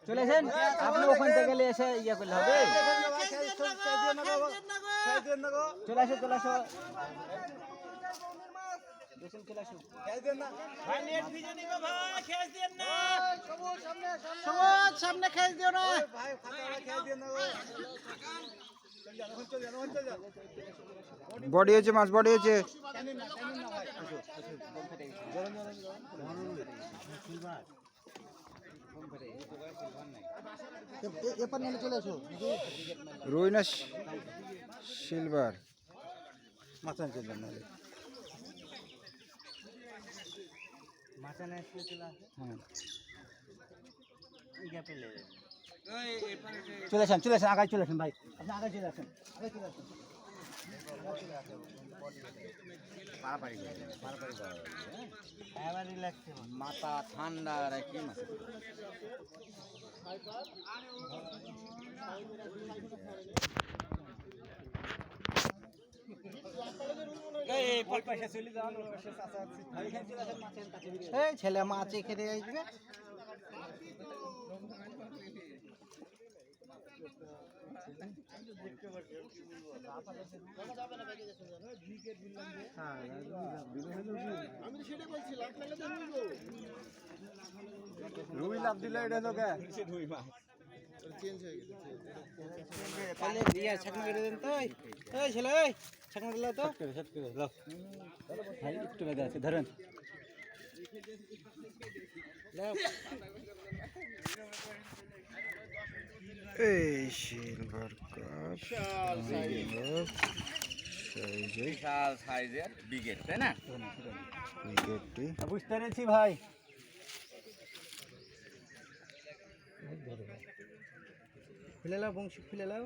চলে আসেন আপনি ওখান থেকে গেলে এসে ইয়ে করলে হবে। চলে আসো সামনে খেয়ে দিও না। বডি হয়েছে, মাছ বডি হয়েছে। রুই না সিলভার মাছ আনছে চলে আসেন আগায় চলে আসেন ভাই, আপনি আগায় চলে আসেন। মাথা ঠান্ডা রাখি মাছ ছেলে মাছ খেতে আসবে। রুই লাভ দিলে এটা তো রুই মাছ ছাকনা কেটে দেন তো, ছেলে ছাকনা দিল তো ভাই, একটু বেঁধে আছে ধরেন। এই সিলভার কাপ বিশাল সাইজের বিগেট, তাই না? বুঝতে পেরেছি ভাই। ফেলে লাও বংশী, ফেলে লাও।